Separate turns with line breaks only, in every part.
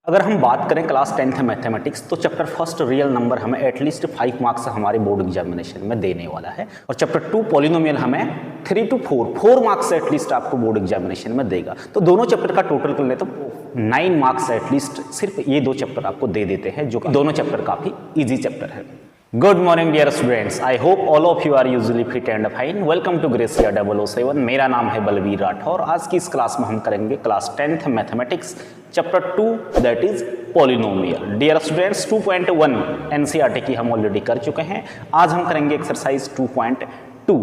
अगर हम बात करें क्लास 10th मैथमेटिक्स तो चैप्टर फर्स्ट रियल नंबर हमें एटलीस्ट 5 मार्क्स हमारे बोर्ड एग्जामिनेशन में देने वाला है और चैप्टर 2 पॉलिनोमियल हमें 3 to 4 मार्क्स एटलीस्ट आपको बोर्ड एग्जामिनेशन में देगा। तो दोनों चैप्टर का टोटल कर ले तो 9 मार्क्स एटलीस्ट सिर्फ ये दो चैप्टर आपको दे देते हैं, जो कि दोनों चैप्टर काफी ईजी चैप्टर है। Good morning dear students, I hope all of you are usually fit and fine. Welcome to Gracia 007। मेरा नाम है बलवीर राठौर। आज की इस क्लास में हम करेंगे class 10th mathematics chapter 2 that is polynomial. Dear students 2.1 NCERT की हम ऑलरेडी कर चुके हैं। आज हम करेंगे एक्सरसाइज 2.2।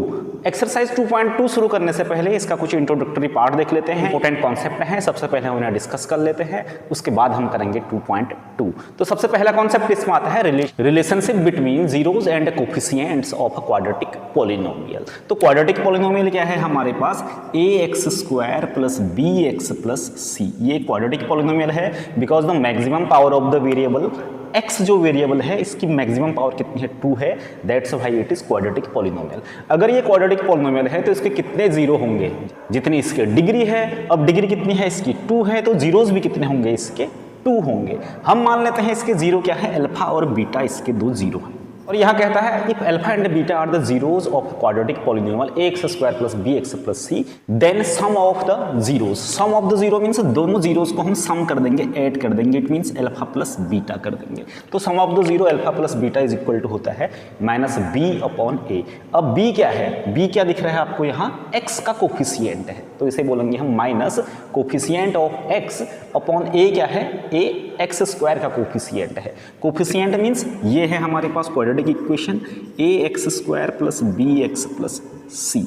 एक्सरसाइज 2.2 शुरू करने से पहले इसका कुछ इंट्रोडक्टरी पार्ट देख लेते हैं। इंपॉर्टेंट कॉन्सेप्ट हैं, सबसे पहले उन्हें डिस्कस कर लेते हैं, उसके बाद हम करेंगे 2.2। तो सबसे पहला कॉन्सेप्ट इसमें आता है relationship between zeros and coefficients of a quadratic polynomial. तो क्वाड्रेटिक पॉलिनोमियल क्या है हमारे पास, ax² plus bx plus c। ये क्वाड्रेटिक पॉलिनोमियल है because the maximum power of the variable x जो वेरिएबल है इसकी मैक्सिमम पावर कितनी है, 2 है। That's why it is quadratic polynomial. अगर ये क्वाड्रेटिक पॉलिनोमियल है तो इसके कितने जीरो होंगे, जितनी इसके डिग्री है। अब डिग्री कितनी है इसकी, 2 है, तो जीरोज भी कितने होंगे इसके, 2 होंगे। हम मान लेते हैं इसके जीरो क्या है, अल्फा और बीटा इसके दो जीरो हैं। और यहाँ कहता है if alpha and beta are the zeros of quadratic polynomial ax² plus bx plus c then sum of the zeros. Sum of the zero means दोनों जीरोज को हम सम कर देंगे, ऐड कर देंगे। It means alpha plus beta कर देंगे। तो sum of the zero alpha plus beta is equal to होता है -b/a। अब b क्या है, b क्या दिख रहा है आपको यहाँ, x का कोफिशिएंट है, तो इसे बोलेंगे हम minus coefficient of x upon a क्या है, a x² का कोफिशिएंट है। कोफिशिएंट मीन्स ये है हमारे पास quadratic equation ax² plus bx plus c।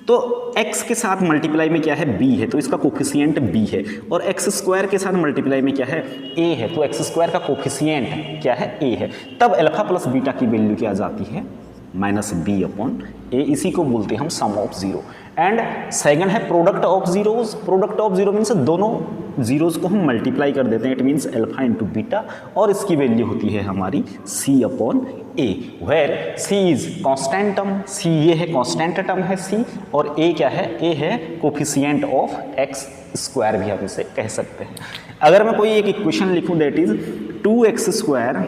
तो x के साथ मल्टीप्लाई में क्या है, b है, तो इसका कोफिशिएंट b है। और x² के साथ मल्टीप्लाई में क्या है, a है, तो x² का कोफिशिएंट क्या है, a है। तब अल्फा प्लस बीटा की वैल्यू क्या आ जाती है, -b/a। इसी को बोलते हैं हम sum of zero. And second है product of zeros. Product of zero means दोनों जीरोज को हम मल्टीप्लाई कर देते हैं। It means alpha into beta, और इसकी वैल्यू होती है हमारी c/a, where c is constant term. c ये है कॉन्स्टेंट टर्म है c, और a क्या है, a है कोफिशिएंट ऑफ x² भी हम इसे कह सकते हैं। अगर मैं कोई एक इक्वेशन लिखूं that is 2x²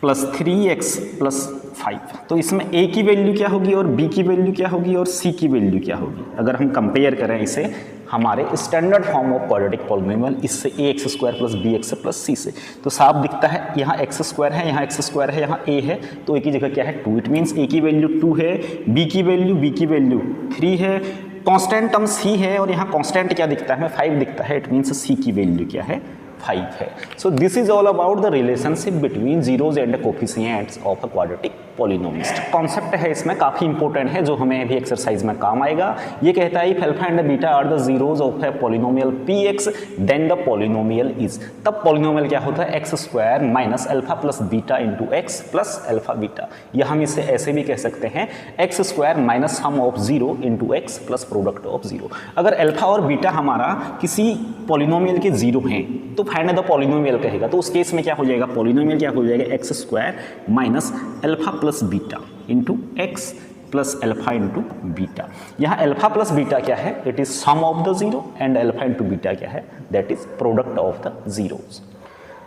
plus 3x plus 5, तो इसमें a की वैल्यू क्या होगी और b की वैल्यू क्या होगी और c की वैल्यू क्या होगी। अगर हम कंपेयर करें इसे हमारे standard form of quadratic polynomial इससे ax² plus bx plus c से, तो साफ दिखता है यहाँ x² है, यहाँ x² है, यहाँ a है, तो a की जगह क्या है 2। इट मीन्स a की वैल्यू 2 है, b की वैल्यू 3 है, कांस्टेंट टर्म c है, और यहाँ कांस्टेंट क्या दिखता है हमें, 5 दिखता है। इट मीन्स c की वैल्यू क्या है, 5 है। So this is all about the relationship between zeros and coefficients of a quadratic polynomial. Concept है इसमें काफी इंपॉर्टेंट है, जो हमें अभी एक्सरसाइज में काम आएगा। ये कहता है if alpha and beta are the zeros of a polynomial px then the polynomial is. तब पॉलिनोमियल क्या होता है, x² minus alpha plus beta into x plus alpha beta. या हम इसे ऐसे भी कह सकते हैं x² minus sum of zero into x plus product of zero. अगर अल्फा और बीटा हमारा किसी पॉलिनोमियल के जीरो हैं तो फाइंड द पॉलिनोमियल कहेगा। तो उस केस में क्या हो जाएगा, पॉलिनोमियल क्या हो जाएगा, x² minus alpha plus beta into x plus alpha into beta. यहाँ अल्फा प्लस बीटा क्या है, it is sum of the zero, and alpha into beta क्या है, that is product of the zeros.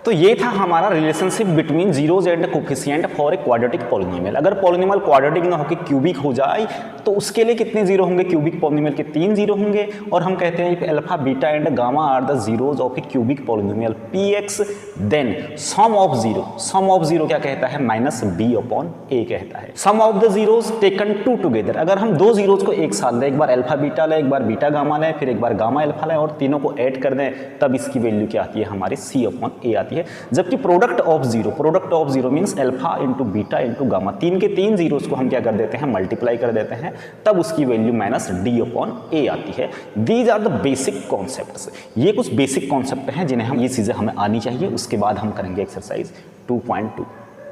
तो ये था हमारा relationship between zeros and coefficient for a quadratic polynomial. अगर पॉलिनोमियल क्वाड्रेटिक ना होकर क्यूबिक हो जाए तो उसके लिए कितने जीरो होंगे, क्यूबिक पॉलिनोमियल के 3 जीरो होंगे। और हम कहते हैं alpha beta and gamma are the zeros of a cubic polynomial px then sum of zero. Sum of zero क्या कहता है, -b/a कहता है। Sum of the zeros taken 2 together. अगर हम दो जीरोज को एक साथ लें, एक बार अल्फा बीटा लें, एक बार बीटा गामा लें, फिर एक बार गामा अल्फा लें, और तीनों को ऐड कर दें, तब इसकी वैल्यू क्या आती है हमारी c/a आती है। जबकि product of zero means alpha into beta into gamma, 3 के 3 जीरोस को हम क्या कर देते हैं, मल्टीप्लाई कर देते हैं, तब उसकी वैल्यू -d/a आती है। These are the basic concepts. ये कुछ बेसिक कॉन्सेप्ट हैं जिन्हें हम, ये चीजें हमें आनी चाहिए। उसके बाद हम करेंगे exercise 2.2।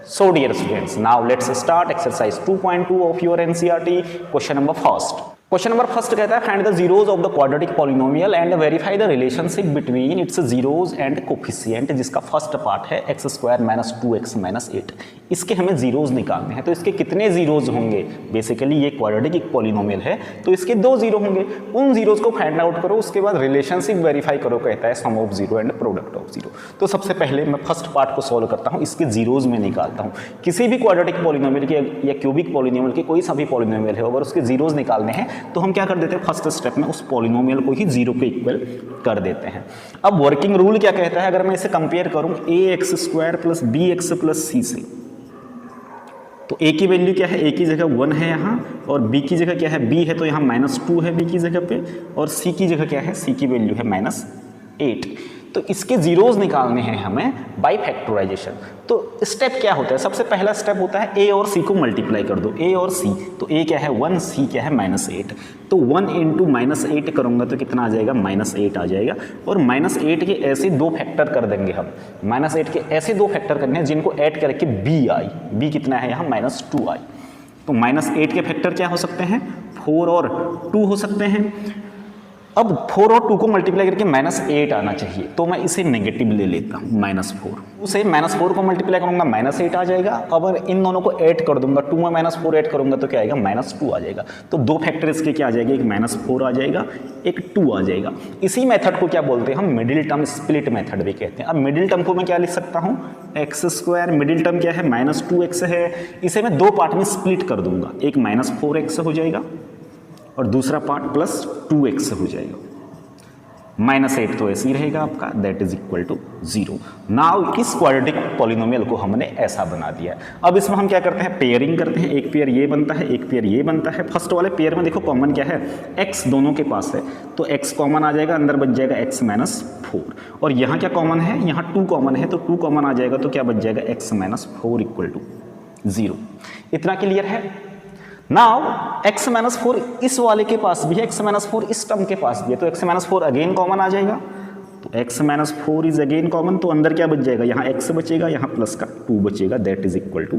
So dear students, now let's start exercise 2.2 of your NCERT. Question number first. Question number first कहता है find the zeros of the quadratic polynomial and verify the relationship between its zeros and coefficient, जिसका first part है x² minus 2x minus 8। इसके हमें zeros निकालने हैं। तो इसके कितने जीरोज होंगे, बेसिकली ये क्वाड्रेटिक पॉलिनोमियल है तो इसके 2 जीरो होंगे। उन जीरोज को फाइंड आउट करो, उसके बाद रिलेशनशिप वेरीफाई करो, कहता है sum of zero and product of zero. तो सबसे पहले मैं फर्स्ट पार्ट को सॉल्व करता हूँ, इसके जीरोज में निकालता हूँ। किसी भी क्वाड्रेटिक पॉलिनोमियल के या क्यूबिक पॉलिनोमियल के कोई सा भी पॉलिनोमियल है, अगर उसके जीरोज निकालने हैं तो हम क्या कर देते हैं, फर्स्ट स्टेप में उस पॉलिनोमियल को ही जीरो के इक्वल कर देते हैं। अब वर्किंग रूल क्या कहता है, अगर मैं इसे कंपेयर करूँ ax² plus bx plus c से, तो a की वैल्यू क्या है, a की जगह 1 है यहाँ, और b की जगह क्या है, b है तो यहाँ -2 है b की जगह पे, और c की जगह क्या है, c की वैल्यू है -8। तो इसके जीरोज निकालने हैं हमें बाय फैक्टराइजेशन। तो स्टेप क्या होता है, सबसे पहला स्टेप होता है a और c को मल्टीप्लाई कर दो, a और c, तो a क्या है 1, c क्या है -8। तो 1 इंटू -8 करूँगा तो कितना आ जाएगा, -8 आ जाएगा। और -8 के ऐसे 2 फैक्टर कर देंगे हम, -8 के ऐसे 2 फैक्टर करने हैं जिनको ऐड करके b आई, b कितना है यहाँ -2 आई। तो -8 के फैक्टर क्या हो सकते हैं, 4 और 2 हो सकते हैं। अब 4 और 2 को मल्टीप्लाई करके -8 आना चाहिए, तो मैं इसे नेगेटिव ले लेता हूँ, -4 उसे -4 को मल्टीप्लाई करूँगा -8 आ जाएगा। अगर इन दोनों को ऐड कर दूंगा, 2 में -4 ऐड करूँगा तो क्या आएगा, -2 आ जाएगा। तो 2 फैक्टर इसके क्या आ जाएगा, एक -4 आ जाएगा, एक 2 आ जाएगा। इसी मेथड को क्या बोलते हैं हम, मिडिल टर्म स्प्लिट मेथड भी कहते हैं। अब मिडिल टर्म को मैं क्या लिख सकता हूँ, x², मिडिल टर्म क्या है -2x है, इसे मैं 2 पार्ट में स्प्लिट कर दूंगा, एक -4x हो जाएगा और दूसरा पार्ट +2x हो जाएगा। -8 तो ऐसे ही रहेगा आपका, that is equal to 0। Now इस क्वाड्रेटिक पॉलिनोमियल को हमने ऐसा बना दिया है। अब इसमें हम क्या करते हैं, पेयरिंग करते हैं, एक पेयर ये बनता है, एक पेयर ये बनता है। फर्स्ट वाले पेयर में देखो कॉमन क्या है, x दोनों के पास है, तो x कॉमन आ जाएगा, अंदर बच जाएगा x -4। और यहाँ क्या कॉमन है, यहाँ 2 कॉमन है, तो 2 कॉमन आ जाएगा, तो क्या बच जाएगा, x -4 इक्वल टू 0। इतना क्लियर है। नाउ x -4 इस वाले के पास भी है, x -4 इस टर्म के पास भी है, तो x -4 अगेन कॉमन आ जाएगा, तो x -4 इज अगेन कॉमन, तो अंदर क्या बच जाएगा, यहाँ x बचेगा, यहाँ प्लस का 2 बचेगा, that is equal to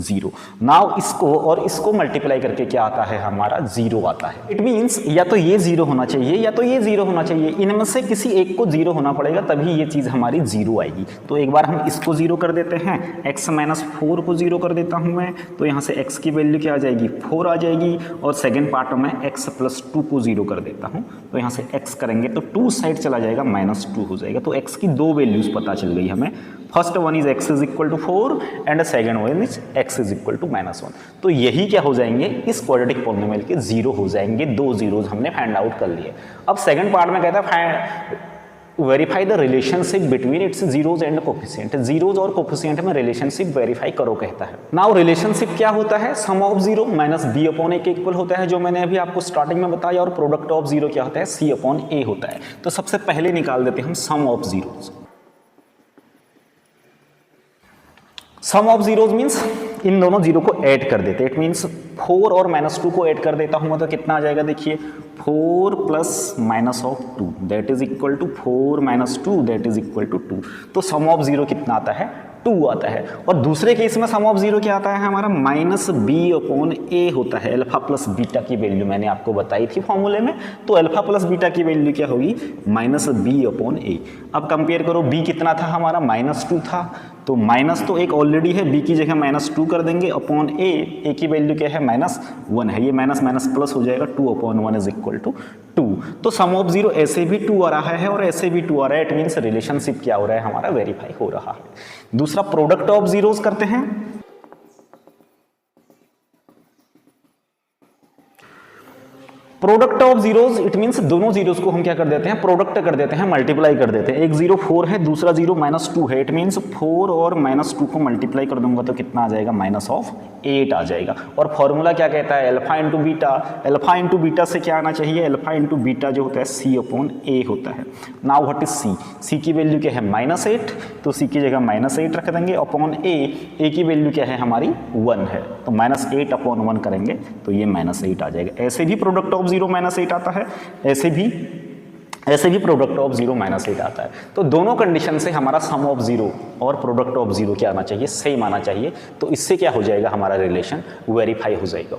0। Now इसको और इसको मल्टीप्लाई करके क्या आता है, हमारा 0 आता है। इट मीन्स या तो ये 0 होना चाहिए या तो ये 0 होना चाहिए, इनमें से किसी एक को 0 होना पड़ेगा, तभी ये चीज़ हमारी 0 आएगी। तो एक बार हम इसको 0 कर देते हैं, x -4 को 0 कर देता हूँ मैं, तो यहाँ से x की वैल्यू क्या आ जाएगी, 4 आ जाएगी। और सेकेंड पार्ट में x +2 को 0 कर देता हूँ, तो यहाँ से x करेंगे तो 2 साइड चला जाएगा, -2 हो जाएगा। तो x की 2 वैल्यूज पता चल गई हमें। First one is x is equal to 4 and second one is x is equal to -1। तो यही क्या हो जाएंगे, इस क्वाड्रेटिक पॉलिनोमियल के 0 हो जाएंगे। 2 जीरोज हमने फाइंड आउट कर लिए। अब सेकंड पार्ट में कहता है verify the relationship between its zeros and coefficient. Zeros और कोफिशिएंट में रिलेशनशिप वेरीफाई करो कहता है। नाउ रिलेशनशिप क्या होता है, सम ऑफ 0 माइनस b/a के इक्वल होता है, जो मैंने अभी आपको स्टार्टिंग में बताया। और प्रोडक्ट ऑफ 0 क्या होता है, c/a होता है। तो सबसे पहले निकाल देते हैं हम sum of zeros. Sum of zeros means इन दोनों जीरो को ऐड कर देते हैं। इट मीन्स 4 और -2 को ऐड कर देता हूं तो कितना आ जाएगा, देखिए 4 + -2 that is equal to 4 - 2 that is equal to 2। तो सम ऑफ 0 कितना आता है, 2 आता है। और दूसरे केस में सम ऑफ 0 क्या आता है हमारा, -b/a होता है। अल्फा प्लस बीटा की वैल्यू मैंने आपको बताई थी फॉर्मूले में। तो अल्फा प्लस बीटा की वैल्यू क्या होगी, -b/a। अब कंपेयर करो, b कितना था हमारा, -2 था। तो माइनस तो एक ऑलरेडी है, b की जगह -2 कर देंगे अपॉन a की वैल्यू क्या है, -1 है। ये माइनस माइनस प्लस हो जाएगा, 2/1 इज इक्वल टू 2। तो सम ऑफ 0 ऐसे भी 2 आ रहा है और ऐसे भी 2 आ रहा है। इट मीन्स रिलेशनशिप क्या हो रहा है हमारा, वेरीफाई हो रहा है। दूसरा प्रोडक्ट ऑफ जीरोस करते हैं। Product of zeros it means दोनों जीरोज को हम क्या कर देते हैं, प्रोडक्ट कर देते हैं, मल्टीप्लाई कर देते हैं। एक 0 4 है, दूसरा 0 -2 है। इट मीन्स 4 और -2 को मल्टीप्लाई कर दूंगा तो कितना आ जाएगा, -8 आ जाएगा। और फॉर्मूला क्या कहता है, alpha into beta. Alpha into beta से क्या आना चाहिए, अल्फा इंटू बीटा जो होता है c/a होता है। Now what is c, c की वैल्यू क्या है, -8, तो c की जगह -8 रख देंगे अपॉन a की वैल्यू क्या है हमारी 1 है, तो -8/1 करेंगे तो ये -8 आ जाएगा। ऐसे भी प्रोडक्ट ऑफ 0 -8 आता है, ऐसे भी प्रोडक्ट ऑफ 0 -8 आता है। तो दोनों कंडीशन से हमारा सम ऑफ 0 और प्रोडक्ट ऑफ 0 क्या आना चाहिए, सेम आना चाहिए। तो इससे क्या हो जाएगा, हमारा रिलेशन वेरीफाई हो जाएगा।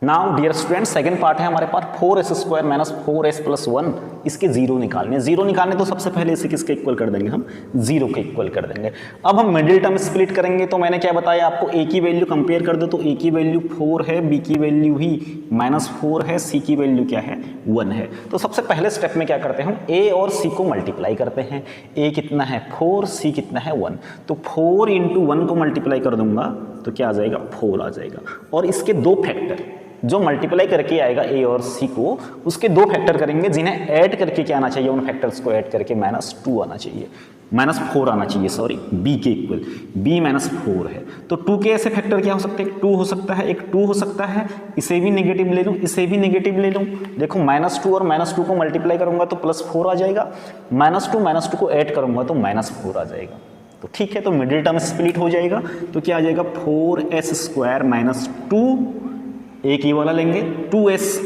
Now dear student, second part है हमारे पास 4s² - 4s + 1 इसके जीरो निकालने, जीरो निकालने तो सबसे पहले इसे किसके इक्वल कर देंगे हम, जीरो के इक्वल कर देंगे। अब हम मिडिल टर्म स्प्लिट करेंगे, तो मैंने क्या बताया आपको, ए की वैल्यू कंपेयर कर दो तो ए की वैल्यू 4 है, बी की वैल्यू ही -4 है, सी की वैल्यू क्या है 1 है। तो सबसे पहले स्टेप में क्या करते हैं हम, ए और सी को मल्टीप्लाई करते हैं। ए कितना है 4, सी कितना है 1, तो 4 × 1 को मल्टीप्लाई कर दूंगा तो क्या आ जाएगा 4 आ जाएगा। और इसके दो फैक्टर जो मल्टीप्लाई करके आएगा ए और सी को, उसके दो फैक्टर करेंगे जिन्हें ऐड करके क्या आना चाहिए, उन फैक्टर्स को ऐड करके -2 आना चाहिए, -4 आना चाहिए सॉरी, बी के इक्वल, b -4 है। तो 2 के ऐसे फैक्टर क्या हो सकते हैं, 2 हो सकता है, एक 2 हो सकता है, इसे भी नेगेटिव ले लूँ, इसे भी नेगेटिव ले लूँ। देखो -2 और -2 को मल्टीप्लाई करूंगा तो +4 आ जाएगा, -2 को ऐड करूंगा तो -4 आ जाएगा। तो ठीक है, तो मिडिल टर्म स्प्लिट हो जाएगा, तो क्या आ जाएगा 4s² -2, एक ये वाला लेंगे 2s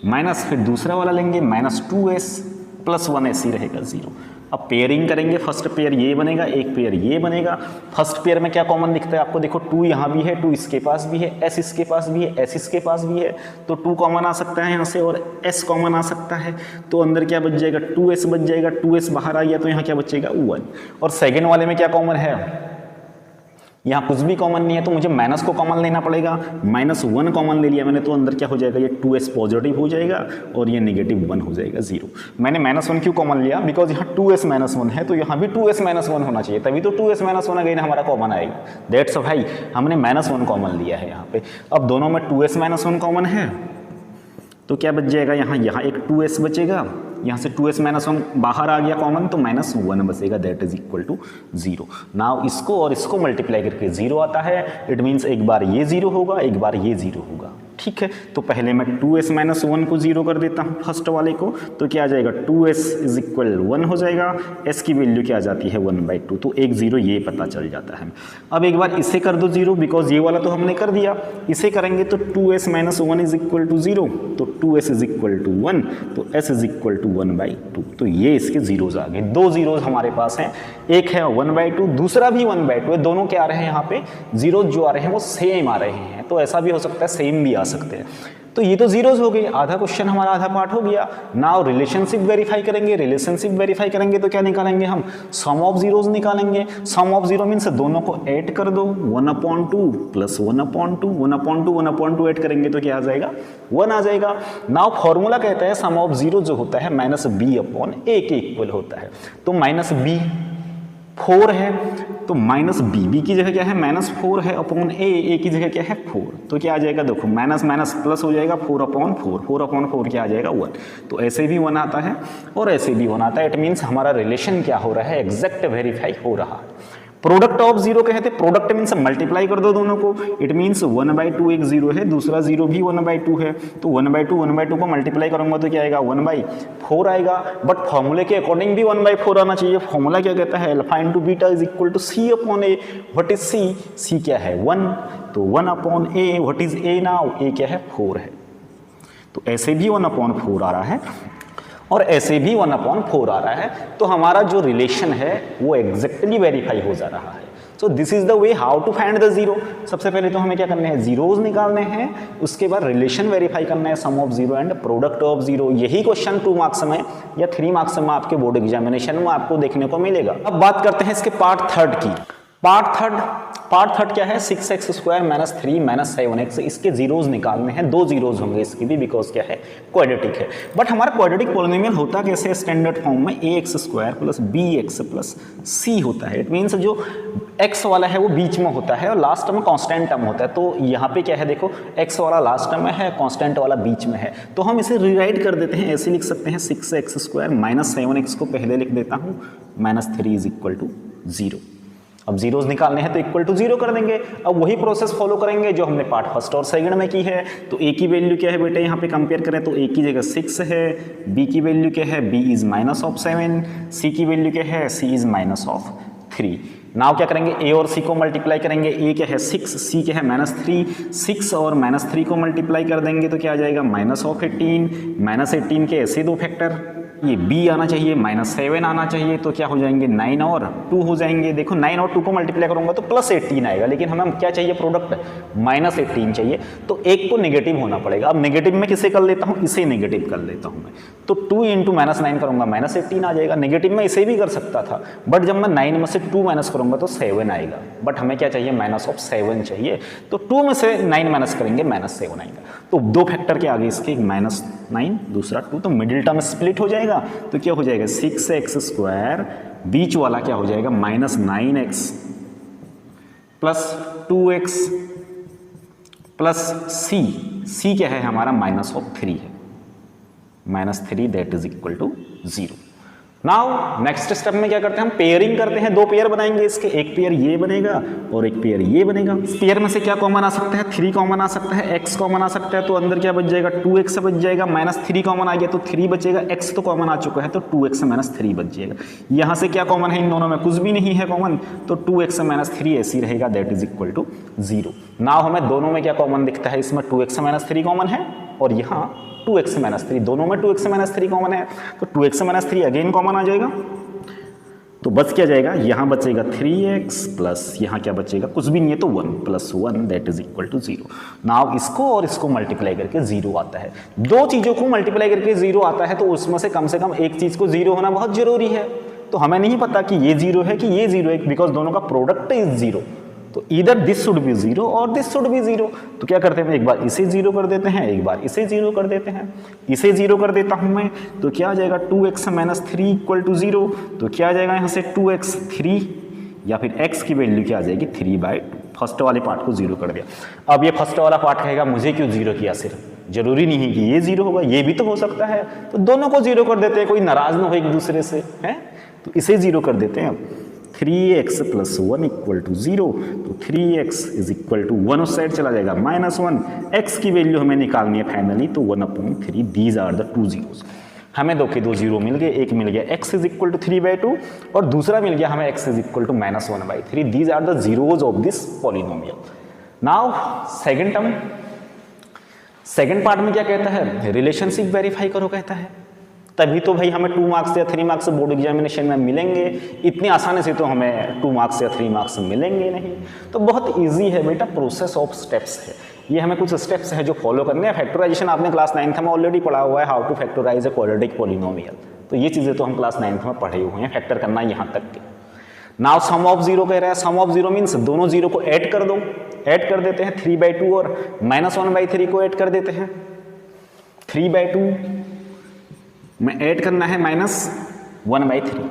माइनस, फिर दूसरा वाला लेंगे -2s + 1 ऐसे ही रहेगा 0। अब पेयरिंग करेंगे, फर्स्ट पेयर ये बनेगा, एक पेयर ये बनेगा। फर्स्ट पेयर में क्या कॉमन दिखता है आपको, देखो 2 यहाँ भी है, 2 इसके पास भी है, s इसके पास भी है, s इसके पास भी है, तो 2 कॉमन आ सकता है यहाँ से और s कॉमन आ सकता है। तो अंदर क्या बच जाएगा 2s बच जाएगा, 2s बाहर आ गया तो यहाँ क्या बचेगा 1। और सेकेंड वाले में क्या कॉमन है, यहाँ कुछ भी कॉमन नहीं है तो मुझे माइनस को कॉमन लेना पड़ेगा, -1 कॉमन ले लिया मैंने तो अंदर क्या हो जाएगा, ये 2s पॉजिटिव हो जाएगा और ये -1 हो जाएगा 0। मैंने -1 क्यों कॉमन लिया, बिकॉज यहाँ 2s -1 है तो यहाँ भी 2s -1 होना चाहिए, तभी तो 2s -1 अगेन हमारा कॉमन आएगा। दैट्स भाई हमने -1 कॉमन लिया है यहाँ पे। अब दोनों में 2s -1 कॉमन है तो क्या बच जाएगा, यहाँ एक 2s बचेगा, यहाँ से 2s -1 बाहर आ गया कॉमन तो -1 बचेगा, that is equal to 0। Now इसको और इसको मल्टीप्लाई करके 0 आता है, इट मीन्स एक बार ये 0 होगा, एक बार ये 0 होगा। ठीक है, तो पहले मैं 2s -1 को 0 कर देता हूँ फर्स्ट वाले को, तो क्या आ जाएगा 2s = 1 हो जाएगा, s की वैल्यू क्या आ जाती है 1/2, तो एक 0 ये पता चल जाता है। अब एक बार इसे कर दो 0, बिकॉज ये वाला तो हमने कर दिया, इसे करेंगे तो 2s -1 = 0, तो 2s = 1, तो s = 1/2, तो ये इसके जीरोज आ गए। दो जीरोज हमारे पास हैं, एक है 1/2, दूसरा भी 1/2 है, दोनों क्या आ रहे हैं यहाँ पे जीरोज जो आ रहे हैं वो सेम आ रहे हैं, तो ऐसा भी हो सकता है सेम भी आ सकते हैं। तो ये तो जीरोज हो गई, आधा क्वेश्चन हमारा आधा पार्ट हो गया। नाउ रिलेशनशिप वेरीफाई करेंगे, रिलेशनशिप वेरीफाई करेंगे तो क्या निकालेंगे हम, सम ऑफ जीरोज निकालेंगे। सम ऑफ जीरो मीन्स दोनों को ऐड कर दो, 1/2 + 1/2, 1/2 ऐड करेंगे तो क्या आ जाएगा 1 आ जाएगा। नाउ फॉर्मूला कहता है सम ऑफ जीरो जो होता है -b/a के इक्वल होता है, तो -b 4 है तो -b की जगह क्या है -4 है अपॉन a की जगह क्या है 4, तो क्या आ जाएगा देखो माइनस माइनस प्लस हो जाएगा 4/4, 4/4 क्या आ जाएगा 1, तो ऐसे भी 1 आता है और ऐसे भी 1 आता है। इट मीन्स हमारा रिलेशन क्या हो रहा है, एग्जैक्ट वेरीफाई हो रहा है। प्रोडक्ट ऑफ जीरो कहते हैं, प्रोडक्ट मीन्स मल्टीप्लाई कर दो दोनों को, इट मीन्स 1/2 एक 0 है, दूसरा 0 भी 1/2 है, तो 1/2 को मल्टीप्लाई करूंगा तो क्या आएगा 1/4 आएगा। बट फॉर्मूले के अकॉर्डिंग भी 1/4 आना चाहिए। फॉर्मूला क्या कहता है, alpha × beta = c/a। What is c, c क्या है 1, तो 1/a। What is a now, a क्या है 4 है, तो ऐसे भी 1/4 आ रहा है और ऐसे भी 1/4 आ रहा है, तो हमारा जो रिलेशन है वो एग्जैक्टली वेरीफाई हो जा रहा है। So this is the way how to find the zero. सबसे पहले तो हमें क्या करने हैं, जीरोज निकालने हैं, उसके बाद रिलेशन वेरीफाई करना है, sum of zero and product of zero. यही क्वेश्चन 2 मार्क्स में या 3 मार्क्स में आपके बोर्ड एग्जामिनेशन में आपको देखने को मिलेगा। अब बात करते हैं इसके पार्ट थर्ड की। पार्ट थर्ड क्या है, 6x² - 3 - 7x, इसके जीरोज निकालने हैं, 2 जीरोज होंगे इसके भी, बिकॉज क्या है क्वाड्रेटिक है। बट हमारा क्वाड्रेटिक पॉलिनोमियल होता कैसे, स्टैंडर्ड फॉर्म में ax² + bx + c होता है। इट मीन्स जो x वाला है वो बीच में होता है और लास्ट में कांस्टेंट टर्म होता है। तो यहाँ पे क्या है देखो, x वाला लास्ट टर्म में है, कांस्टेंट वाला बीच में है, तो हम इसे रीराइट कर देते हैं, ऐसे लिख सकते हैं 6x² - 7x को पहले लिख देता हूँ, -3 = 0। अब जीरोज निकालने हैं तो =0 कर देंगे। अब वही प्रोसेस फॉलो करेंगे जो हमने पार्ट फर्स्ट और सेकंड में की है। तो a की वैल्यू क्या है बेटे, यहाँ पे कंपेयर करें तो a की जगह 6 है, b की वैल्यू क्या है, b इज -7, c की वैल्यू क्या है, c इज -3। नाउ क्या करेंगे, a और c को मल्टीप्लाई करेंगे, a क्या है 6, c क्या है -3, 6 और -3 को मल्टीप्लाई कर देंगे तो क्या आ जाएगा -18 के ऐसे 2 फैक्टर ये b आना चाहिए, -7 आना चाहिए, तो क्या हो जाएंगे 9 और 2 हो जाएंगे। देखो 9 और 2 को मल्टीप्लाई करूंगा तो +18 आएगा, लेकिन हमें क्या चाहिए प्रोडक्ट, -18 चाहिए, तो एक को नेगेटिव होना पड़ेगा। अब नेगेटिव में किसे कर लेता हूँ, इसे नेगेटिव कर लेता हूँ मैं, तो 2 × -9 करूंगा -18 आ जाएगा। नेगेटिव में इसे भी कर सकता था, बट जब मैं 9 में से 2 माइनस करूंगा तो 7 आएगा, बट हमें क्या चाहिए -7 चाहिए, तो 2 में से 9 माइनस करेंगे -7 आएगा। तो दो फैक्टर के आगे इसके, एक -9 दूसरा 2, तो मिडिल टर्म स्प्लिट हो जाएगा, तो क्या हो जाएगा 6x², बीच वाला क्या हो जाएगा -9x + 2x + c क्या है हमारा -3 है, -3 that is equal to 0। Now next step में क्या करते हैं, हम पेयरिंग करते हैं, दो पेयर बनाएंगे इसके, एक पेयर ये बनेगा और एक पेयर ये बनेगा। इस पेयर में से क्या कॉमन आ सकता है, 3 कॉमन आ सकता है, x कॉमन आ सकता है, तो अंदर क्या बच जाएगा 2x बच जाएगा, -3 कॉमन आ गया तो 3 बचेगा, x तो कॉमन आ चुका है तो 2x -3 बच जाएगा। यहाँ से क्या कॉमन है, इन दोनों में कुछ भी नहीं है कॉमन, तो 2x -3 ऐसी रहेगा, that is equal to 0। Now हमें दोनों में क्या कॉमन दिखता है, इसमें 2x -3 कॉमन है और यहाँ 2x -3, दोनों में 2x -3 कॉमन है, तो 2x -3 अगेन कॉमन आ जाएगा, तो बच क्या जाएगा, यहाँ बचेगा 3x प्लस यहाँ क्या बचेगा, कुछ भी नहीं है तो 1 + 1 that is equal to 0। Now इसको और इसको मल्टीप्लाई करके 0 आता है। दो चीज़ों को मल्टीप्लाई करके 0 आता है तो उसमें से कम एक चीज़ को 0 होना बहुत जरूरी है। तो हमें नहीं पता कि ये 0 है कि ये 0 है, बिकॉज दोनों का प्रोडक्ट इज 0, तो इधर दिस शुड बी 0 और दिस शुड बी 0। तो क्या करते हैं, एक बार इसे 0 कर देते हैं, एक बार इसे 0 कर देते हैं, इसे 0 कर देता हूं मैं, तो क्या आ जाएगा 2x -3 = 0, तो क्या आ जाएगा यहाँ से 2x 3, या फिर x की वैल्यू क्या आ जाएगी 3/2। फर्स्ट वाले पार्ट को 0 कर दिया। अब ये फर्स्ट वाला पार्ट कहेगा मुझे क्यों 0 किया, सिर्फ जरूरी नहीं है कि ये 0 होगा, ये भी तो हो सकता है, तो दोनों को 0 कर देते हैं, कोई नाराज ना हो एक दूसरे से, है तो इसे 0 कर देते हैं। अब 3x + 1 = 0, तो 3x = 1 उस साइड चला जाएगा, -1, x की वैल्यू हमें निकालनी है फाइनली, तो 1/3, दीज आर द 2 zeros। हमें दो के दो 0 मिल गए, एक मिल गया x = 3/2 और दूसरा मिल गया हमें x = -1/3, these are the zeros of this polynomial. Now second term, second part में क्या कहता है, रिलेशनशिप वेरीफाई करो कहता है, तभी तो भाई हमें 2 मार्क्स या 3 मार्क्स बोर्ड एग्जामिनेशन में मिलेंगे, इतनी आसानी से तो हमें 2 मार्क्स या 3 मार्क्स मिलेंगे नहीं। तो बहुत इजी है बेटा, प्रोसेस ऑफ स्टेप्स है, ये हमें कुछ स्टेप्स है जो फॉलो करने हैं। फैक्टराइजेशन आपने क्लास 9th में ऑलरेडी पढ़ा हुआ है, how to factorise a quadratic polynomial, तो ये चीज़ें तो हम क्लास 9th में पढ़े हुए हैं, फैक्टर करना यहाँ तक के। नाउ सम ऑफ 0 कह रहा है, सम ऑफ 0 मीन्स दोनों 0 को ऐड कर दो, ऐड कर देते हैं, 3/2 और -1/3 को ऐड कर देते हैं। 3/2 में ऐड करना है -1/3,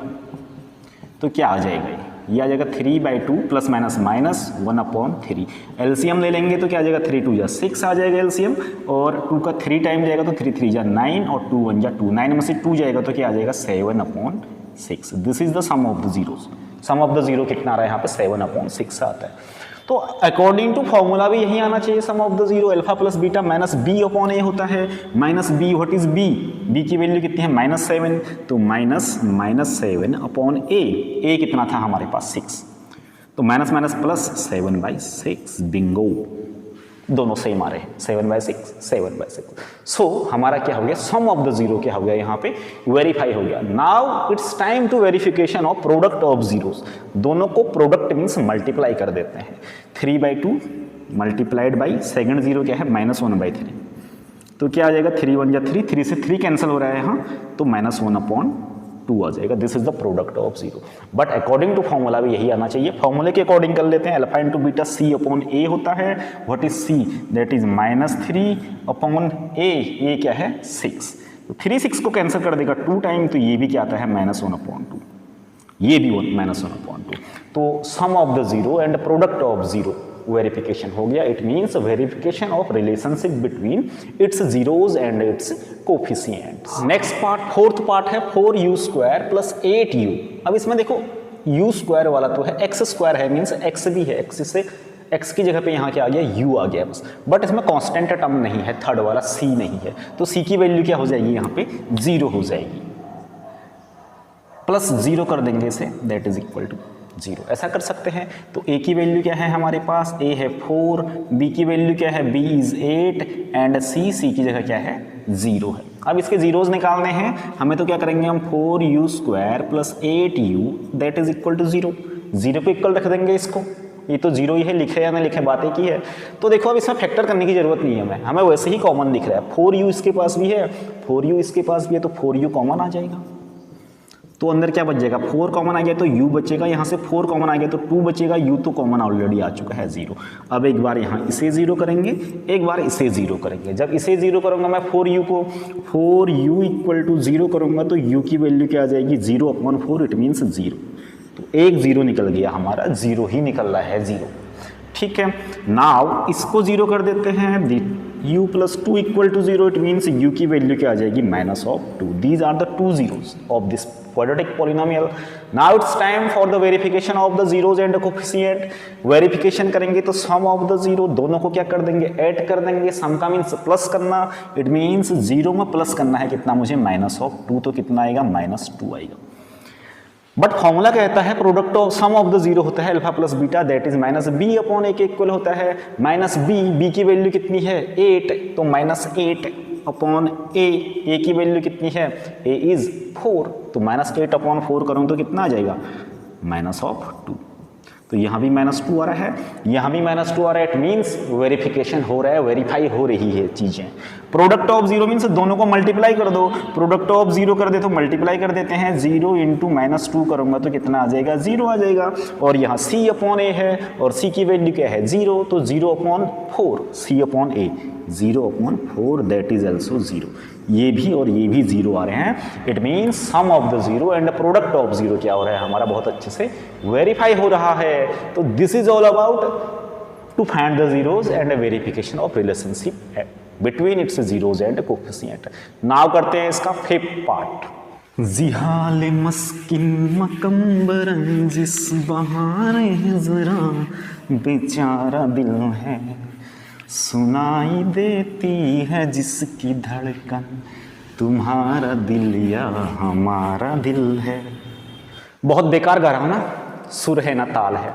तो क्या आ जाएगा, ये आ जाएगा 3/2 + -1/3। एलसीएम ले लेंगे तो क्या आ जाएगा, 3 × 2 = 6 आ जाएगा एलसीएम, और 2 का 3 टाइम जाएगा तो 3 × 3 = 9 और 2 × 1 = 2, 9 में से 2 जाएगा तो क्या आ जाएगा 7/6। This is the sum of the zeros. Sum of the zero कितना आ रहा है यहाँ पे 7/6 आता है। तो अकॉर्डिंग टू फॉर्मूला भी यही आना चाहिए, sum of the zero alpha plus beta -b/a होता है। -b what is b, b की वैल्यू कितनी है -7, तो -7/a कितना था हमारे पास 6, तो -+7/6 बिंगो, दोनों सेम आ रहे हैं 7/6। सो हमारा क्या हो गया, सम ऑफ द जीरो क्या हो गया यहाँ पे वेरीफाई हो गया। Now it's time to verification of product of zeros. दोनों को प्रोडक्ट मीन्स मल्टीप्लाई कर देते हैं। 3/2 मल्टीप्लाइड बाई सेकंड जीरो क्या है -1/3, तो क्या आ जाएगा 3 × 1 = 3, 3 से 3 कैंसिल हो रहा है यहाँ, तो -1/2 आ जाएगा। This is the product of zero. But according to formula भी यही आना चाहिए। फॉर्मूले के अकॉर्डिंग कर लेते हैं, अल्फा × बीटा c/a होता है। What is c, that is -3/a, ये क्या है 6, तो 3 6 को कैंसिल कर देगा 2 टाइम, तो ये भी क्या आता है -1/2, ये भी -1/2। तो sum of the zero and product of zero verification हो गया। It means verification of relationship between its zeros and its coefficients. Next part, fourth part है 4u² + 8u। अब इसमें देखो u² वाला तो है, x² है, मीन्स x भी है, x से x की जगह पे यहाँ क्या आ गया u आ गया बस, बट इसमें कांस्टेंट टर्म नहीं है, थर्ड वाला c नहीं है, तो c की वैल्यू क्या हो जाएगी यहाँ पे 0 हो जाएगी, +0 कर देंगे इसे, दैट इज इक्वल टू 0। ऐसा कर सकते हैं। तो a की वैल्यू क्या है हमारे पास, a है 4, b की वैल्यू क्या है, b इज 8 एंड c की जगह क्या है 0 है। अब इसके जीरोज निकालने हैं हमें, तो क्या करेंगे हम 4u² plus 8u that is equal to 0, 0 को इक्वल रख देंगे इसको, ये तो 0 ही है, लिखे या ना लिखे बात एक ही है। तो देखो अब इसमें फैक्टर करने की जरूरत नहीं है, हमें वैसे ही कॉमन दिख रहा है, 4u इसके पास भी है, 4u इसके पास भी है, तो 4u कॉमन आ जाएगा। तो अंदर क्या बच जाएगा, 4 कॉमन आ गया तो u बचेगा, यहाँ से 4 कॉमन आ गया तो 2 बचेगा, u तो कॉमन ऑलरेडी आ चुका है 0। अब एक बार यहाँ इसे 0 करेंगे, एक बार इसे 0 करेंगे। जब इसे 0 करूँगा मैं 4u को, 4u इक्वल टू 0 करूँगा तो u की वैल्यू क्या आ जाएगी 0/4, इट मीन्स 0। तो एक 0 निकल गया हमारा, 0 ही निकल रहा है 0। ठीक है, नाउ इसको 0 कर देते हैं, u plus 2 equal to 0, it means u की वैल्यू क्या आ जाएगी -2। These are the 2 zeros of दिस quadratic polynomial. Now it's time for the verification of the zeros and the coefficient. Verification करेंगे तो सम ऑफ द जीरो, दोनों को क्या कर देंगे, ऐड कर देंगे। सम का मीन्स प्लस करना, इट मीन्स 0 में प्लस करना है कितना मुझे, -2, तो कितना आएगा -2 आएगा। बट फॉर्मूला कहता है product of sum of the zero होता है alpha plus beta, that is -b/a के इक्वल होता है। -b की वैल्यू कितनी है 8, तो -8/a की वैल्यू कितनी है, a इज 4, तो -8/4 करूँ तो कितना आ जाएगा -2। तो यहाँ भी -2 आ रहा है, यहाँ भी -2 आ रहा है, इट मीन्स वेरिफिकेशन हो रहा है, वेरीफाई हो रही है चीज़ें। प्रोडक्ट ऑफ जीरो मीन्स दोनों को मल्टीप्लाई कर दो, प्रोडक्ट ऑफ जीरो कर दे तो मल्टीप्लाई कर देते हैं, 0 इंटू -2 करूँगा तो कितना आ जाएगा 0 आ जाएगा। और यहाँ c/a है और c की वैल्यू क्या है 0, तो 0/4 c/a 0/4 दैट इज ऑल्सो 0। ये भी और ये भी 0 आ रहे हैं, it means sum of the zero and product of zero क्या हो रहा है हमारा, बहुत अच्छे से वेरीफाई हो रहा है। तो this is all about to find the zeros and verification of relationship between its zeros and coefficient. Now करते हैं इसका 5th पार्ट। जिहाल मस्किन मकम्बरन जिस बहारे जरा बेचारा दिल है, सुनाई देती है जिसकी धड़कन, तुम्हारा दिल या हमारा दिल है। बहुत बेकार गा रहा हूं ना, सुर है ना ताल है,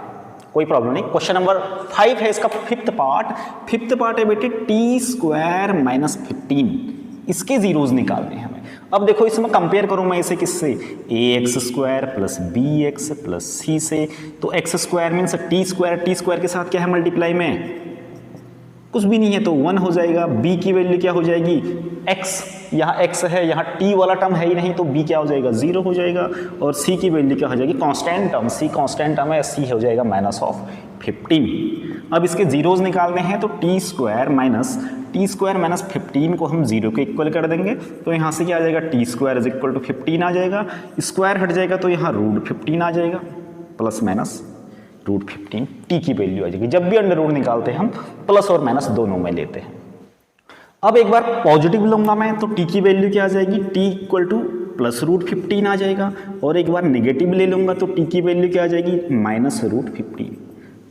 कोई प्रॉब्लम नहीं। क्वेश्चन नंबर 5 है इसका 5th पार्ट। 5th पार्ट है बेटे t² - 15, इसके जीरोज निकालने हैं हमें। अब देखो इसमें कंपेयर करूं मैं इसे किससे, ax² plus bx plus c से। तो x² मीन्स t² के साथ क्या है मल्टीप्लाई में, कुछ भी नहीं है तो 1 हो जाएगा। b की वैल्यू क्या हो जाएगी x, यहाँ x है, यहाँ t वाला टर्म है ही नहीं, तो b क्या हो जाएगा 0 हो जाएगा। और c की वैल्यू क्या हो जाएगी, constant term, c constant term है, c हो जाएगा -15। अब इसके जीरोज निकालने हैं तो t² - 15 को हम 0 के इक्वल कर देंगे, तो यहाँ से क्या आ जाएगा t² = 15 आ जाएगा, स्क्वायर हट जाएगा तो यहाँ √15 आ जाएगा, प्लस माइनस √15 t की वैल्यू आ जाएगी। जब भी अंडर रूट निकालते हैं हम प्लस और माइनस दोनों में लेते हैं। अब एक बार पॉजिटिव लूंगा मैं तो t की वैल्यू क्या आ जाएगी, t = प्लस √15 आ जाएगा। और एक बार नेगेटिव ले लूंगा तो t की वैल्यू क्या आ जाएगी -√15।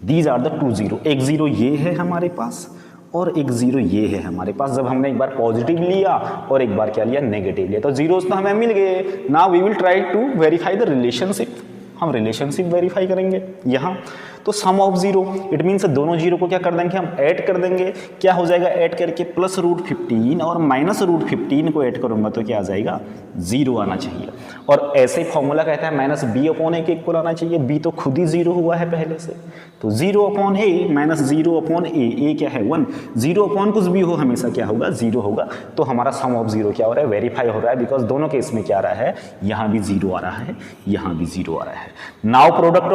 दीज आर द 2 0, एक 0 ये है हमारे पास और एक 0 ये है हमारे पास। जब हमने एक बार पॉजिटिव लिया और एक बार क्या लिया नेगेटिव लिया, तो जीरोस तो हमें मिल गए। Now we will try to verify the relationship, हम रिलेशनशिप वेरीफाई करेंगे यहाँ। तो sum of zero, it means दोनों जीरो को क्या कर देंगे हम ऐड कर देंगे, क्या हो जाएगा ऐड करके +√15 और -√15 को ऐड करूंगा तो क्या आ जाएगा 0 आना चाहिए। और ऐसे ही फॉर्मूला कहता है -b/a के इक्वल आना चाहिए, b तो खुद ही 0 हुआ है पहले से, तो 0/a -0/a, a क्या है 1, 0/ कुछ भी हो हमेशा क्या होगा 0 होगा। तो हमारा सम ऑफ जीरो क्या हो रहा है वेरीफाई हो रहा है, बिकॉज दोनों केस में क्या आ रहा है, यहाँ भी 0 आ रहा है, यहाँ भी 0 आ रहा है। Now product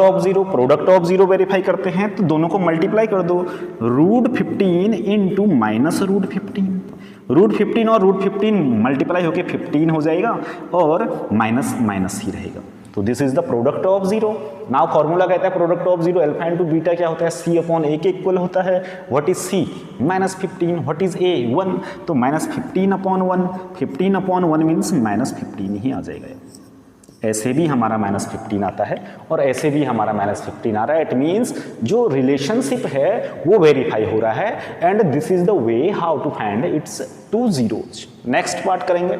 of zero verify करते हैं तो दोनों को मल्टीप्लाई कर दो, √15 इंटू -√15, √15 और √15 मल्टीप्लाई होके 15 हो जाएगा और माइनस माइनस ही रहेगा। तो this is the product of zero. Now formula कहता है product of zero alpha into beta क्या होता है, c/a के इक्वल होता है। What is c, -15, what is a 1, तो -15/1, 15/1 मीन्स -15 ही आ जाएगा। ऐसे भी हमारा -15 आता है और ऐसे भी हमारा -15 आ रहा है। इट मीन्स जो रिलेशनशिप है वो वेरीफाई हो रहा है and this is the way how to find its 2 zeros। Next part करेंगे।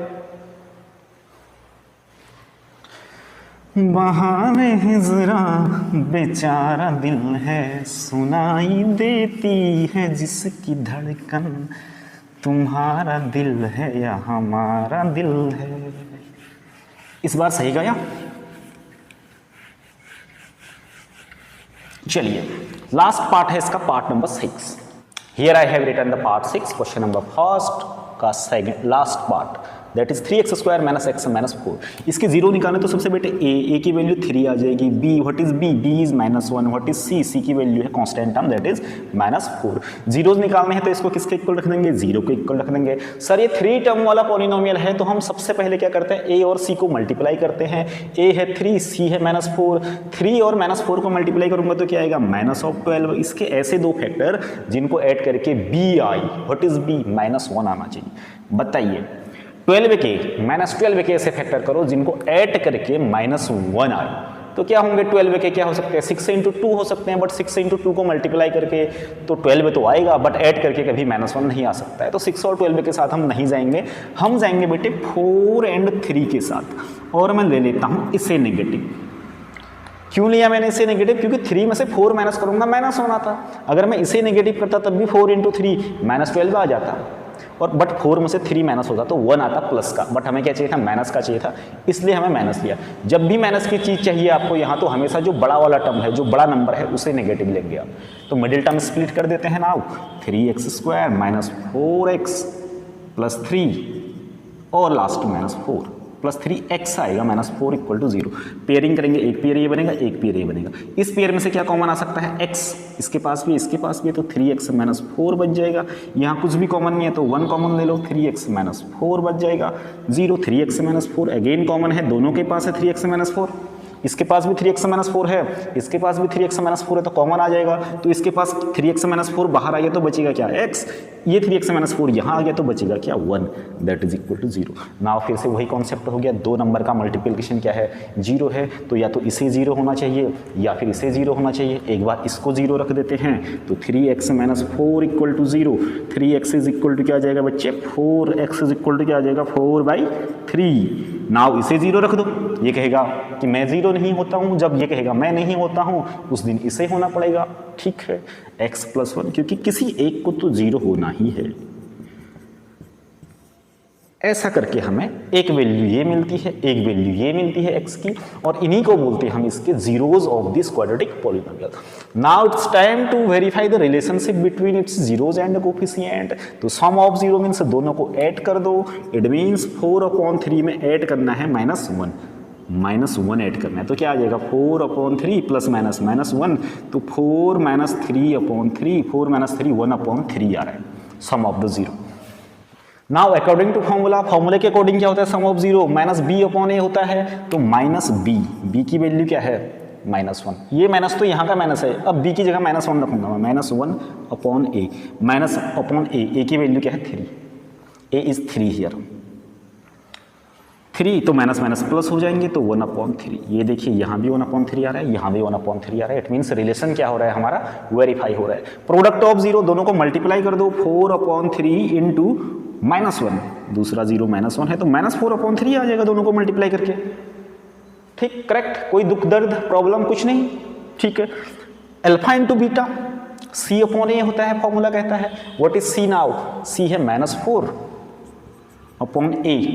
बहाने हिजरा बेचारा दिल है, सुनाई देती है जिसकी धड़कन, तुम्हारा दिल है या हमारा दिल है। इस बार सही गया। चलिए लास्ट पार्ट है इसका, part number 6। Here I have written the part 6, question number first का second last part, that is 3x² - x - 4। इसके जीरो निकालने तो सबसे बेटे a की वैल्यू 3 आ जाएगी, b what is b is -1, what is c की वैल्यू है constant term that is -4। Zeros निकालने हैं तो इसको किसके इक्वल रख देंगे, 0 के इक्वल रख देंगे। सर ये 3 टर्म वाला पॉलिनोमियल है तो हम सबसे पहले क्या करते हैं, a और c को मल्टीप्लाई करते हैं। a है 3, c है -4, 3 और -4 को मल्टीप्लाई करूंगा तो क्या आएगा -12। इसके ऐसे दो फैक्टर जिनको ऐड करके b I, what is b -1 आना चाहिए। बताइए 12 के ऐसे फैक्टर करो जिनको ऐड करके -1 आए तो क्या होंगे 12 के, क्या हो सकते हैं 6 × 2 हो सकते हैं, बट 6 × 2 को मल्टीप्लाई करके तो 12 तो आएगा, बट ऐड करके कभी -1 नहीं आ सकता है। तो 6 और 12 के साथ हम नहीं जाएंगे, हम जाएंगे बेटे 4 और 3 के साथ। और मैं ले लेता हूँ इसे नेगेटिव। क्यों लिया मैंने इसे नेगेटिव, क्योंकि 3 में से 4 माइनस करूंगा -1 आता। अगर मैं इसे नेगेटिव करता तब भी 4 × 3 -12 आ जाता, और बट 4 में से 3 माइनस होता तो 1 आता प्लस का, बट हमें क्या चाहिए था, माइनस का चाहिए था, इसलिए हमें माइनस लिया। जब भी माइनस की चीज़ चाहिए आपको यहाँ, तो हमेशा जो बड़ा वाला टर्म है, जो बड़ा नंबर है, उसे नेगेटिव लेंगे आप। तो मिडिल टर्म स्प्लिट कर देते हैं नाउ, 3x² - 4x + 3 और लास्ट में -4 + 3x आएगा -4 = 0। पेयरिंग करेंगे, एक पेयर ये बनेगा, एक पेयर ये बनेगा। इस पेयर में से क्या कॉमन आ सकता है, x, इसके पास भी इसके पास भी, तो 3x - 4 बच जाएगा। यहाँ कुछ भी कॉमन नहीं है तो 1 कॉमन ले लो, 3x - 4 बच जाएगा। 0 3x - 4 अगेन कॉमन है, दोनों के पास है 3x - 4, इसके पास भी 3x - 4 है, इसके पास भी 3x - 4 है, तो कॉमन आ जाएगा। तो इसके पास 3x - 4 बाहर आ गया तो बचेगा क्या, x, ये 3x - 4 यहाँ आ गया तो बचेगा क्या, 1, that is equal to 0। Now फिर से वही कॉन्सेप्ट हो गया, दो नंबर का मल्टीप्लिकेशन क्या है, 0 है, तो या तो इसे 0 होना चाहिए या फिर इसे 0 होना चाहिए। एक बार इसको 0 रख देते हैं तो 3x - 4 = 0, 3x is equal to क्या आ जाएगा बच्चे, 4x इज इक्वल टू क्या आ जाएगा, 4/3। नाउ इसे 0 रख दो, ये कहेगा कि मैं 0 नहीं होता हूँ, जब ये कहेगा मैं नहीं होता हूँ उस दिन इसे होना पड़ेगा, ठीक है, x + 1, क्योंकि किसी एक को तो 0 होना ही है। ऐसा करके हमें एक वैल्यू ये मिलती है, एक वैल्यू ये मिलती है x की, और इन्हीं को बोलते हैं हम इसके zeros of this quadratic polynomial. Now it's time to verify the relationship between its zeros and coefficient. तो सम ऑफ जीरो मीन्स दोनों को ऐड कर दो, इट मीन्स 4/3 में ऐड करना है -1 ऐड करना है, तो क्या आ जाएगा 4/3 ± -1, तो 4 - 3/3, 4 - 3 1/3 आ रहा है sum of the zero. Now according to फॉर्मूले के अकॉर्डिंग क्या होता है, सम ऑफ जीरो -b/a होता है, तो -b की वैल्यू क्या है, -1। ये माइनस तो यहाँ का माइनस है, अब b की जगह -1 रखूंगा मैं, -1/a, a की वैल्यू क्या है 3, a इज 3 हियर, 3 तो माइनस माइनस प्लस हो जाएंगे तो 1/3। ये देखिए यहाँ भी 1/3 आ रहा है, यहाँ भी 1/3 आ रहा है। इट मीन्स रिलेशन क्या हो रहा है हमारा, वेरीफाई हो रहा है। प्रोडक्ट ऑफ जीरो दोनों को मल्टीप्लाई कर दो, 4/3 इंटू -1, दूसरा जीरो -1 है तो -4/3 आ जाएगा दोनों को मल्टीप्लाई करके, ठीक, करेक्ट, कोई दुख दर्द प्रॉब्लम कुछ नहीं, ठीक है। अल्फा इंटू बीटा c/a होता है, फॉर्मूला कहता है। What is c now, c है -4/a,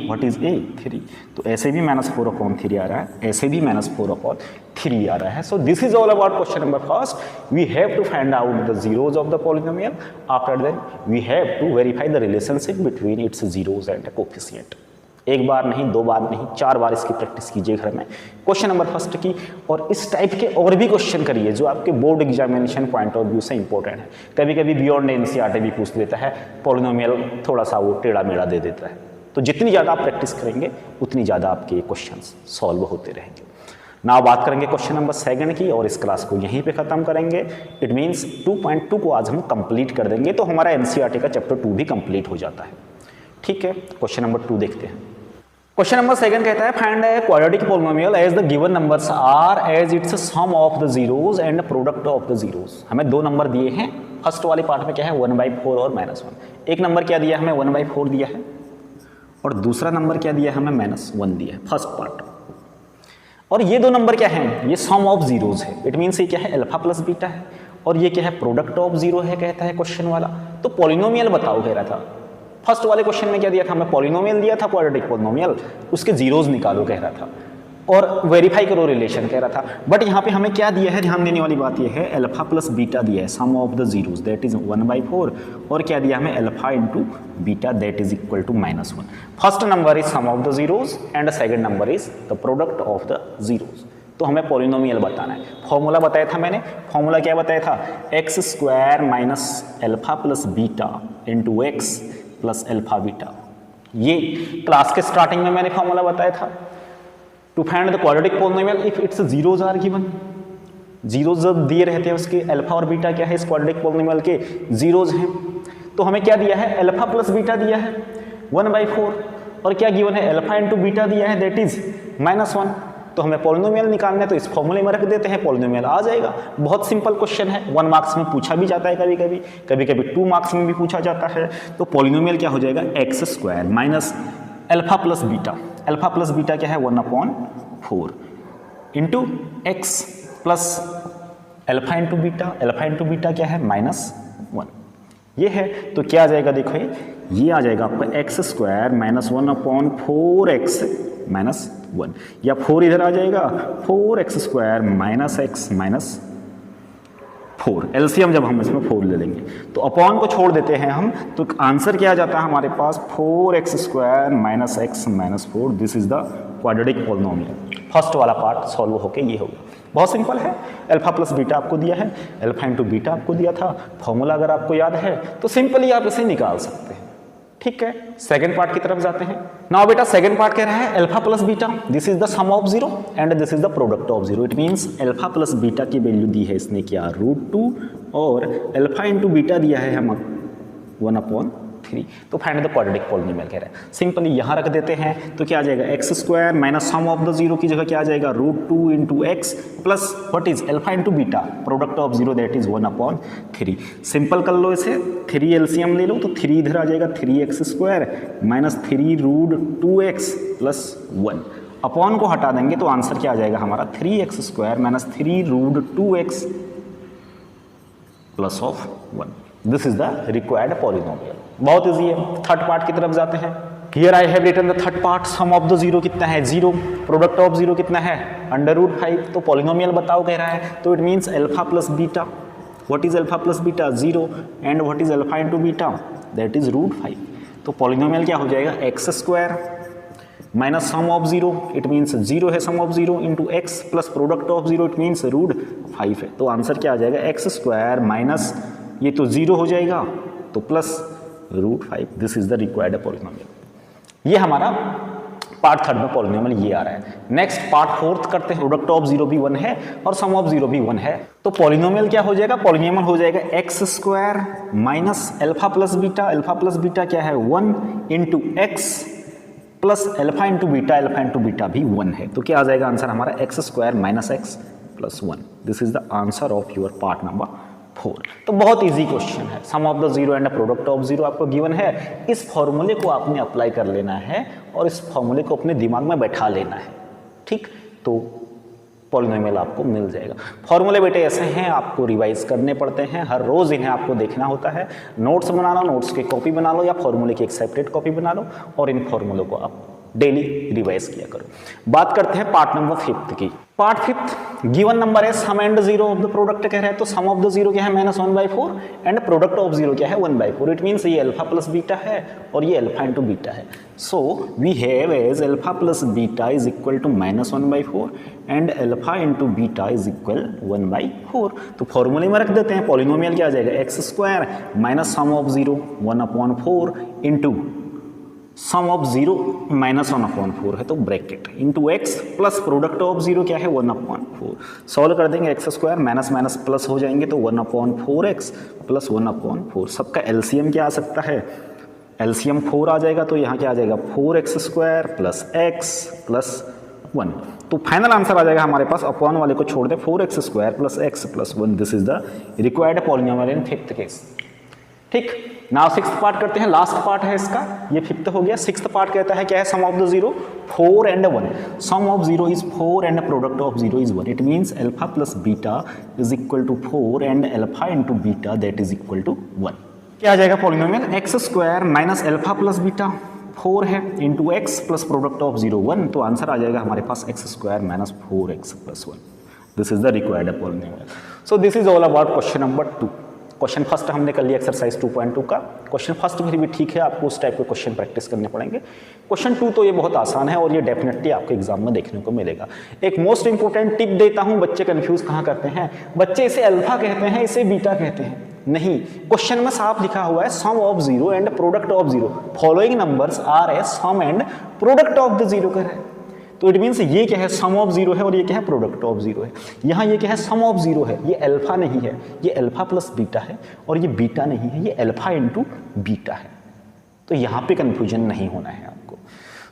व्हाट इज a 3, तो ऐसे भी -4/3 आ रहा है, ऐसे भी -4/3 आ रहा है। So this is all about question number first. We have to find out the zeros of the polynomial, after then we have to verify the relationship between its zeros and coefficient. एक बार नहीं, दो बार नहीं, 4 बार इसकी practice कीजिए घर में, question number first की। और इस टाइप के और भी क्वेश्चन करिए जो आपके board examination point of view से इंपॉर्टेंट है। कभी कभी बियॉन्ड एनसीईआरटी भी पूछ लेता है, पॉलिनोमियल थोड़ा सा वो टेढ़ा मेढ़ा दे देता है, तो जितनी ज़्यादा आप प्रैक्टिस करेंगे उतनी ज़्यादा आपके क्वेश्चंस सॉल्व होते रहेंगे। नाउ बात करेंगे क्वेश्चन नंबर 2 की, और इस क्लास को यहीं पे ख़त्म करेंगे। इट मीन्स 2.2 को आज हम कंप्लीट कर देंगे, तो हमारा एनसीईआरटी का चैप्टर 2 भी कंप्लीट हो जाता है, ठीक है। क्वेश्चन नंबर 2 देखते हैं। क्वेश्चन नंबर 2 कहता है, find a quadratic polynomial as the given numbers are as its sum of the zeros and product of the zeros. हमें 2 नंबर दिए हैं, फर्स्ट वाले पार्ट में क्या है 1/4 और -1। एक नंबर क्या दिया हमें 1/4 दिया है, और दूसरा नंबर क्या दिया हमें -1 दिया है, फर्स्ट पार्ट। और ये दो नंबर क्या हैं, ये सम ऑफ जीरोज है, इट मीन्स ये क्या है, अल्फा प्लस बीटा है, और ये क्या है, प्रोडक्ट ऑफ जीरो है कहता है क्वेश्चन वाला। तो पॉलिनोमियल बताओ कह रहा था। फर्स्ट वाले क्वेश्चन में क्या दिया था, हमें पॉलिनोमियल दिया था, क्वाड्रेटिक पॉलिनोमियल, उसके जीरोज निकालो कह रहा था और वेरीफाई करो रिलेशन कह रहा था। बट यहाँ पे हमें क्या दिया है, ध्यान देने वाली बात यह है, अल्फा प्लस बीटा दिया है, sum of the zeros that is 1/4, और क्या दिया हमें, alpha into beta that is equal to -1। First number is sum of the zeros and second number is the product of the zeros. तो हमें polynomial बताना है। फॉर्मूला बताया था मैंने, फॉर्मूला क्या बताया था, x² minus alpha plus beta into x plus alpha beta. ये क्लास के स्टार्टिंग में मैंने फॉर्मूला बताया था। To find the quadratic polynomial if its zeros are given, zeros जब दिए रहते हैं उसके अल्फा और बीटा क्या है, इस क्वाड्रेटिक पॉलिनोमियल के जीरोज हैं। तो हमें क्या दिया है, अल्फा प्लस बीटा दिया है 1/4, और क्या गिवन है, अल्फा इंटू बीटा दिया है दैट इज -1। तो हमें पॉलिनोमियल निकालना है, तो इस फॉर्मूले में रख देते हैं, पॉलिनोमियल आ जाएगा। बहुत सिंपल क्वेश्चन है, 1 मार्क्स में पूछा भी जाता है कभी कभी, कभी कभी 2 मार्क्स में भी पूछा जाता है। तो पॉलिनोमियल क्या हो जाएगा, x² minus alpha plus beta, alpha plus beta क्या है 1/4 into x plus alpha into beta, alpha into beta क्या है -1, ये है। तो क्या आ जाएगा, देखो ये आ जाएगा आपका x² माइनस 1/4x -1, या 4 इधर आ जाएगा, 4x² minus x minus 4, LCM जब हम इसमें 4 ले लेंगे तो अपॉन को छोड़ देते हैं हम, तो आंसर क्या आ जाता है हमारे पास, 4x² minus x minus 4। This is the quadratic polynomial. First वाला पार्ट सॉल्व होके ये होगा, बहुत सिंपल है। अल्फा प्लस बीटा आपको दिया है, अल्फा इंटू बीटा आपको दिया था, फॉर्मूला अगर आपको याद है तो सिंपली आप इसे निकाल सकते हैं। ठीक है, सेकंड पार्ट की तरफ जाते हैं। नाउ बेटा सेकंड पार्ट कह रहा है alpha plus beta, this is the sum of zero and this is the product of zero. It means alpha plus beta की वैल्यू दी है इसने क्या, √2, और अल्फा इंटू बीटा दिया है हम 1/3। तो फाइंड द क्वाड्रेटिक पॉलिनोमियल कह रहा है। सिंपली यहाँ रख देते हैं तो क्या आ जाएगा, x² minus sum of the zero की जगह क्या आ जाएगा, √2 into x plus what is alpha into beta, product of zero that is 1/3। Simple कर लो इसे, 3 एलसीएम ले लो तो 3 इधर आ जाएगा, 3x² minus 3√2x plus 1। Upon को हटा देंगे तो आंसर क्या आ जाएगा हमारा, 3x² minus 3√2x plus of 1। This is the required polynomial. बहुत इजी है। थर्ड पार्ट की तरफ जाते हैं। Here I have written the third part, sum of the zero कितना है, 0, प्रोडक्ट ऑफ जीरो कितना है, √5। तो पॉलिनोमियल बताओ कह रहा है, तो it means alpha plus beta, what is alpha plus beta, 0, and what is alpha into beta, that is √5। तो पॉलिनोमियल क्या हो जाएगा, x² minus sum of zero, it means 0 है sum of zero, into x plus product of zero, it means √5 है। तो answer क्या आ जाएगा, x² माइनस ये तो 0 हो जाएगा तो plus √5। This is the required polynomial. ये हमारा पार्ट थर्ड में पॉलिनोमियल ये आ रहा है। नेक्स्ट पार्ट फोर्थ करते हैं। प्रोडक्ट ऑफ जीरो भी 1 है और सम ऑफ जीरो भी 1 है। तो पॉलिनोमियल क्या हो जाएगा, पॉलिनोमियल हो जाएगा x² minus alpha plus beta, alpha plus beta क्या है 1 into x plus alpha into beta भी 1 है। तो क्या आ जाएगा आंसर हमारा, x² minus x plus 1। This is the answer of your part number 4। तो बहुत इजी क्वेश्चन है। Sum of the zero and product of zero आपको गिवन है। इस फॉर्मूले को आपने अप्लाई कर लेना है और इस फॉर्मूले को अपने दिमाग में बैठा लेना है, ठीक। तो पॉलिनोमियल आपको मिल जाएगा। फॉर्मूले बेटे ऐसे हैं, आपको रिवाइज करने पड़ते हैं, हर रोज इन्हें आपको देखना होता है। नोट्स बना लो, नोट्स की कॉपी बना लो या फॉर्मूले की एक सेपरेट कॉपी बना लो और इन फॉर्मूलों को आप डेली रिवाइज किया करो। बात करते हैं पार्ट नंबर 5 की। पार्ट 5 गिवन नंबर है sum and zero of the product कह रहा है। तो सम ऑफ द जीरो क्या है -1/4 एंड प्रोडक्ट ऑफ जीरो क्या है 1/4। इट मीन्स ये अल्फा प्लस बीटा है और ये अल्फा इंटू बीटा है। So we have as alpha plus beta is equal to -1/4 and alpha into beta is equal 1/4। तो फॉर्मूले में रख देते हैं। पॉलिनोमियल क्या आ जाएगा, x² minus sum of zero 1/4 into sum of zero -1/4 है तो bracket into x plus product of zero क्या है 1/4। सॉल्व कर देंगे, x² माइनस माइनस प्लस हो जाएंगे तो 1/4x प्लस 1/4। सबका एलसीएम क्या आ सकता है, एलसीएम 4 आ जाएगा तो यहाँ क्या आ जाएगा 4x² प्लस x प्लस 1। तो फाइनल आंसर आ जाएगा हमारे पास, अपॉन वाले को छोड़ दे, 4x² plus x plus 1। This is the required polynomial in 5th case. ठीक। नाउ सिक्स्थ पार्ट करते हैं, लास्ट पार्ट है इसका, ये फिफ्थ हो गया। सिक्स्थ पार्ट कहता है क्या है, sum of the zero 4 and 1, sum of zero is 4 and product of zero is 1, it means alpha plus beta is equal to 4 and alpha into beta that is equal to 1। क्या आ जाएगा polynomial, x square minus alpha plus beta 4 है into x plus product of 0 1, तो answer आ जाएगा हमारे पास x square minus 4x plus 1। This is the required polynomial. So this is all about question number 2। Question first हमने कर लिया exercise 2.2 का। क्वेश्चन फर्स्ट फिर भी ठीक है, आपको उस टाइप के क्वेश्चन प्रैक्टिस करने पड़ेंगे। क्वेश्चन 2 तो ये बहुत आसान है और ये डेफिनेटली आपको एग्जाम में देखने को मिलेगा। एक मोस्ट इंपोर्टेंट टिप देता हूं, बच्चे कंफ्यूज कहाँ करते हैं, बच्चे इसे अल्फा कहते हैं, इसे बीटा कहते हैं। नहीं, क्वेश्चन में साफ लिखा हुआ है sum of zero and product of zero, following numbers are a sum and product of the zero कर है। तो इट मीन्स ये क्या है, सम ऑफ जीरो है और ये क्या है, प्रोडक्ट ऑफ जीरो है। यहाँ ये क्या है, सम ऑफ जीरो है, ये अल्फा नहीं है, ये अल्फा प्लस बीटा है, और ये बीटा नहीं है, ये अल्फा इंटू बीटा है। तो यहाँ पे कंफ्यूजन नहीं होना है आपको।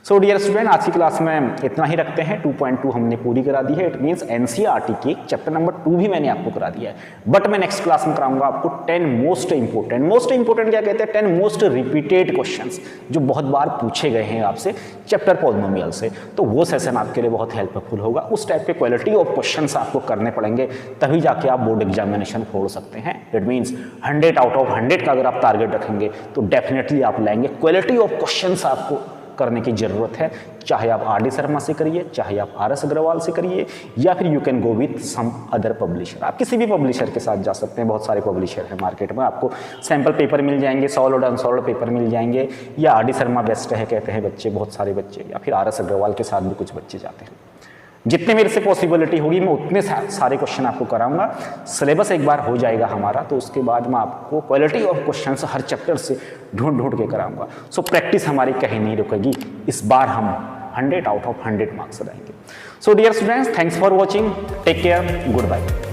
सो डियर स्टूडेंट, आज की क्लास में इतना ही रखते हैं। 2.2 हमने पूरी करा दी है। इट मीन्स एनसीईआरटी की चैप्टर नंबर 2 भी मैंने आपको करा दिया है, बट मैं नेक्स्ट क्लास में कराऊंगा आपको 10 मोस्ट इंपोर्टेंट क्या कहते हैं, 10 मोस्ट रिपीटेड क्वेश्चंस जो बहुत बार पूछे गए हैं आपसे चैप्टर पॉलिनोमियल से। तो वो सेशन आपके लिए बहुत हेल्पफुल होगा। उस टाइप के क्वालिटी ऑफ क्वेश्चंस आपको करने पड़ेंगे, तभी जाके आप बोर्ड एग्जामिनेशन फोड़ सकते हैं। इट मीन्स 100 आउट ऑफ 100 का अगर आप टारगेट रखेंगे तो डेफिनेटली आप लाएंगे। क्वालिटी ऑफ क्वेश्चंस आपको करने की जरूरत है, चाहे आप आर डी शर्मा से करिए, चाहे आप RS अग्रवाल से करिए, या फिर you can go with some other publisher. आप किसी भी पब्लिशर के साथ जा सकते हैं, बहुत सारे पब्लिशर हैं मार्केट में। आपको सैम्पल पेपर मिल जाएंगे, सॉल्व अनसॉल्व पेपर मिल जाएंगे, या आर डी शर्मा बेस्ट है कहते हैं बच्चे, बहुत सारे बच्चे, या फिर RS अग्रवाल के साथ भी कुछ बच्चे जाते हैं। जितने मेरे से पॉसिबिलिटी होगी मैं उतने सारे क्वेश्चन आपको कराऊंगा। सिलेबस एक बार हो जाएगा हमारा तो उसके बाद मैं आपको quality of questions her chapter से ढूंढ के कराऊंगा। सो प्रैक्टिस हमारी कहीं नहीं रुकेगी, इस बार हम 100 आउट ऑफ 100 मार्क्स लाएंगे। So dear students, thanks for watching, take care, good bye.